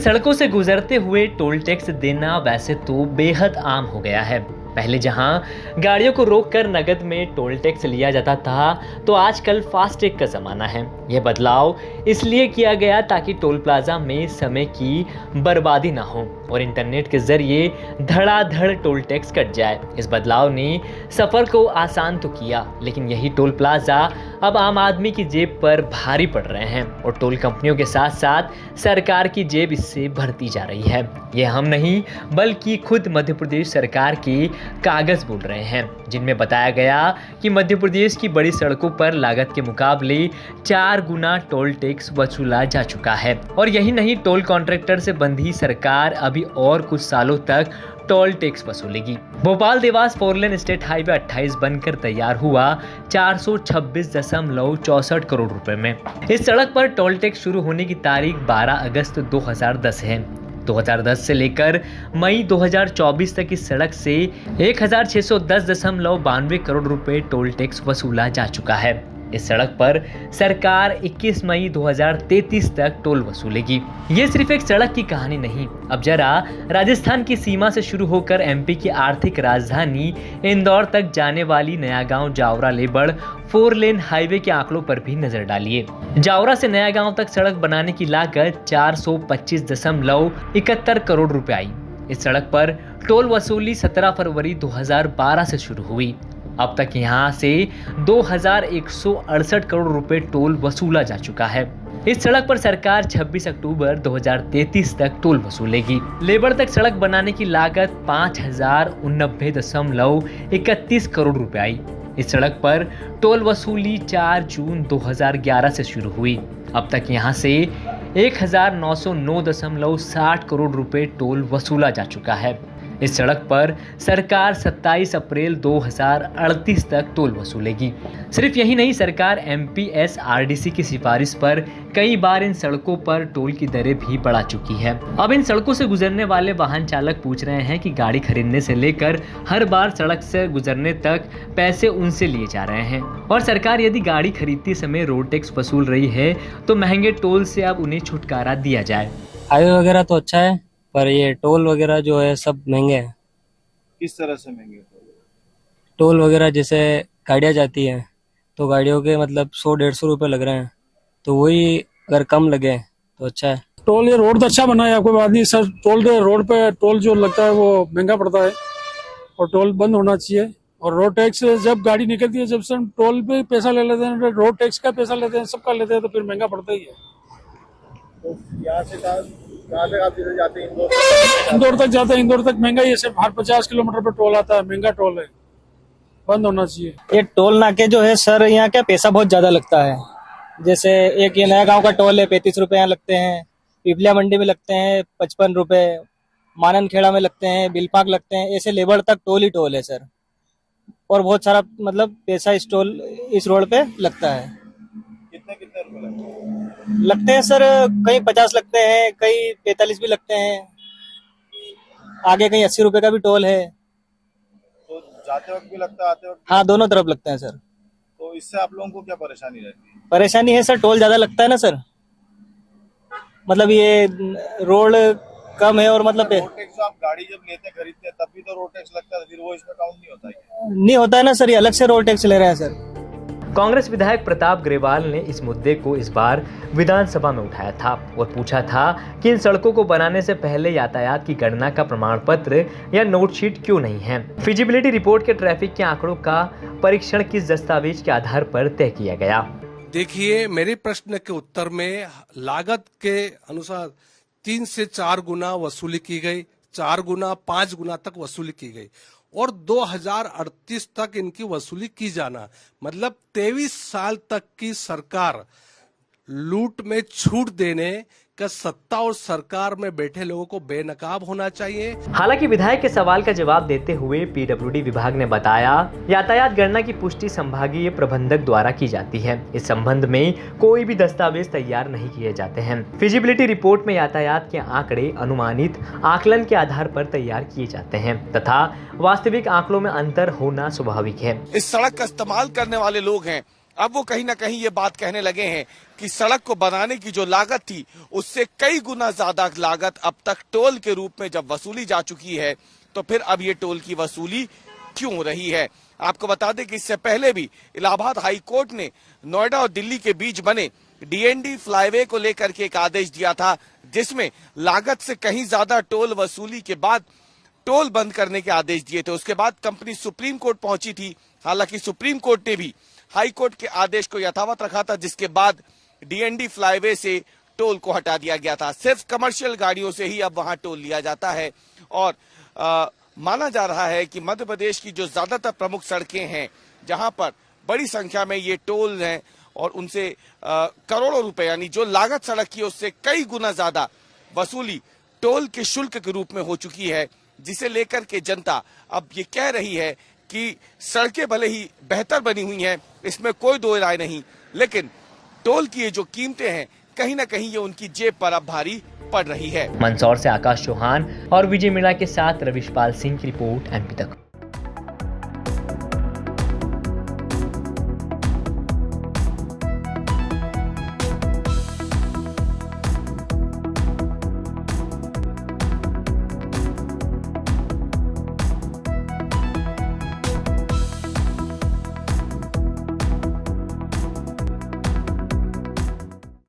सड़कों से गुजरते हुए टोल टैक्स देना वैसे तो बेहद आम हो गया है। पहले जहां गाड़ियों को रोककर नगद में टोल टैक्स लिया जाता था, तो आजकल फास्टैग का ज़माना है। यह बदलाव इसलिए किया गया ताकि टोल प्लाजा में समय की बर्बादी ना हो और इंटरनेट के जरिए धड़ाधड़ टोल टैक्स कट जाए। इस बदलाव ने सफ़र को आसान तो किया, लेकिन यही टोल प्लाजा अब आम आदमी की जेब पर भारी पड़ रहे हैं और टोल कंपनियों के साथ साथ सरकार की जेब इससे भरती जा रही है। यह हम नहीं बल्कि खुद मध्य प्रदेश सरकार के कागज बोल रहे हैं, जिनमें बताया गया कि मध्य प्रदेश की बड़ी सड़कों पर लागत के मुकाबले 4 गुना टोल टैक्स वसूला जा चुका है। और यही नहीं, टोल कॉन्ट्रैक्टर से बंधी सरकार अभी और कुछ सालों तक टोल टैक्स वसूलेगी। भोपाल देवास 4 लेन स्टेट हाईवे 28 बनकर तैयार हुआ 426.64 करोड़ रुपए में। इस सड़क पर टोल टैक्स शुरू होने की तारीख 12 अगस्त 2010 है। 2010 से लेकर मई 2024 तक इस सड़क से 1610.92 करोड़ रुपए टोल टैक्स वसूला जा चुका है। इस सड़क पर सरकार 21 मई 2033 तक टोल वसूलेगी। ये सिर्फ एक सड़क की कहानी नहीं। अब जरा राजस्थान की सीमा से शुरू होकर एमपी की आर्थिक राजधानी इंदौर तक जाने वाली नया गांव जावरा लेबड़ 4 लेन हाईवे के आंकड़ों पर भी नजर डालिए। जावरा से नया गांव तक सड़क बनाने की लागत 425.71 करोड़ रुपए आई। इस सड़क पर टोल वसूली 17 फरवरी 2012 से शुरू हुई। अब तक यहां से 2168 करोड़ रुपए टोल वसूला जा चुका है। इस सड़क पर सरकार 26 अक्टूबर 2033 तक टोल वसूलेगी। लेबर तक सड़क बनाने की लागत 5089.31 करोड़ रुपए आई। इस सड़क पर टोल वसूली 4 जून 2011 से शुरू हुई। अब तक यहां से 1909.60 करोड़ रुपए टोल वसूला जा चुका है। इस सड़क पर सरकार 27 अप्रैल 2038 तक टोल वसूलेगी। सिर्फ यही नहीं, सरकार एमपीएसआरडीसी की सिफारिश पर कई बार इन सड़कों पर टोल की दरें भी बढ़ा चुकी है। अब इन सड़कों से गुजरने वाले वाहन चालक पूछ रहे हैं कि गाड़ी खरीदने से लेकर हर बार सड़क से गुजरने तक पैसे उनसे लिए जा रहे हैं। और सरकार यदि गाड़ी खरीदते समय रोड टैक्स वसूल रही है तो महंगे टोल से अब उन्हें छुटकारा दिया जाए। हाईवे वगैरह तो अच्छा है, पर ये टोल वगैरह जो है सब महंगे हैं। किस तरह से महंगे? टोल वगैरह जैसे गाड़ियाँ जाती हैं तो गाड़ियों के मतलब 100-150 रुपए लग रहे हैं, तो वही अगर कम लगे तो अच्छा है। टोल ये रोड तो अच्छा बना है, कोई बात नहीं सर। टोल रोड पे टोल जो लगता है वो महंगा पड़ता है और टोल बंद होना चाहिए। और रोड टैक्स जब गाड़ी निकलती है, जब से हम टोल पे पैसा ले लेते हैं, रोड टैक्स का पैसा लेते हैं, सबका लेते हैं, तो फिर महंगा पड़ता ही है। तो यहाँ से कहाँ तक आप जाते हैं? इंदौर तक जाते हैं। इंदौर तक महंगा ही है, सिर्फ हर 50 किलोमीटर पर टोल आता है। महंगा टोल है, बंद होना चाहिए। ये टोल नाके जो है सर, यहाँ क्या पैसा बहुत ज्यादा लगता है। जैसे एक ये नया गांव का टोल है 35 रुपए यहाँ लगते हैं, पिपलिया मंडी में लगते हैं 55 रुपए, माननखेड़ा में लगते हैं, बिलपाक लगते हैं, ऐसे लेबर तक टोल ही टोल है सर। और बहुत सारा मतलब पैसा इस रोड पे लगता है। कितने रुपए लगते हैं सर, कहीं 50 लगते हैं, कहीं 45 भी लगते हैं, आगे कहीं 80 रुपए का भी टोल है। तो जाते वक्त भी लगता है, आते वक्त? हाँ, दोनों तरफ लगता है सर। तो इससे आप लोगों को क्या परेशानी रहती है? परेशानी है सर, टोल ज्यादा लगता है ना सर। मतलब ये रोड कम है और मतलब रोड टैक्स आप गाड़ी जब लेते हैं, खरीदते हैं, तब भी तो रोड टैक्स लगता है, फिर वो इसमें काउंट नहीं होता है? नहीं होता है ना सर, ये अलग से रोड टैक्स ले रहे हैं सर। कांग्रेस विधायक प्रताप ग्रेवाल ने इस मुद्दे को इस बार विधानसभा में उठाया था और पूछा था कि इन सड़कों को बनाने से पहले यातायात की गणना का प्रमाण पत्र या नोटशीट क्यों नहीं है। फिजिबिलिटी रिपोर्ट के ट्रैफिक के आंकड़ों का परीक्षण किस दस्तावेज के आधार पर तय किया गया। देखिए, मेरे प्रश्न के उत्तर में लागत के अनुसार 3 से 4 गुना वसूली की गई, 4 गुना 5 गुना तक वसूली की गई और 2038 तक इनकी वसूली की जाना, मतलब 23 साल तक की सरकार लूट में छूट देने का सत्ता और सरकार में बैठे लोगों को बेनकाब होना चाहिए। हालांकि विधायक के सवाल का जवाब देते हुए पीडब्ल्यूडी विभाग ने बताया, यातायात गणना की पुष्टि संभागीय प्रबंधक द्वारा की जाती है। इस संबंध में कोई भी दस्तावेज तैयार नहीं किए जाते हैं। फिजिबिलिटी रिपोर्ट में यातायात के आंकड़े अनुमानित आकलन के आधार पर तैयार किए जाते हैं तथा वास्तविक आंकड़ों में अंतर होना स्वाभाविक है। इस सड़क का इस्तेमाल करने वाले लोग हैं अब वो कहीं ना कहीं ये बात कहने लगे हैं कि सड़क को बनाने की जो लागत थी उससे कई गुना ज्यादा लागत अब तक टोल के रूप में जब वसूली जा चुकी है, तो फिर अब ये टोल की वसूली क्यों हो रही है। आपको बता दें कि इससे पहले भी इलाहाबाद हाई कोर्ट ने नोएडा और दिल्ली के बीच बने डीएनडी फ्लाईवे को लेकर के एक आदेश दिया था, जिसमें लागत से कहीं ज्यादा टोल वसूली के बाद टोल बंद करने के आदेश दिए थे। उसके बाद कंपनी सुप्रीम कोर्ट पहुंची थी। हालांकि सुप्रीम कोर्ट ने भी हाई कोर्ट के आदेश को यथावत रखा था, जिसके बाद डीएनडी फ्लाईवे से टोल को हटा दिया गया था। सिर्फ कमर्शियल गाड़ियों से ही अब वहां टोल लिया जाता है। और माना जा रहा है कि मध्य प्रदेश की जो ज्यादातर प्रमुख सड़कें हैं, जहां पर बड़ी संख्या में ये टोल हैं और उनसे करोड़ों रुपए यानी जो लागत सड़क की उससे कई गुना ज्यादा वसूली टोल के शुल्क के रूप में हो चुकी है, जिसे लेकर के जनता अब ये कह रही है कि सड़कें भले ही बेहतर बनी हुई हैं, इसमें कोई दो राय नहीं, लेकिन टोल की ये जो कीमतें हैं कहीं ना कहीं ये उनकी जेब पर अब भारी पड़ रही है। मंदसौर से आकाश चौहान और विजय मीणा के साथ रविशपाल सिंह की रिपोर्ट, एमपी तक।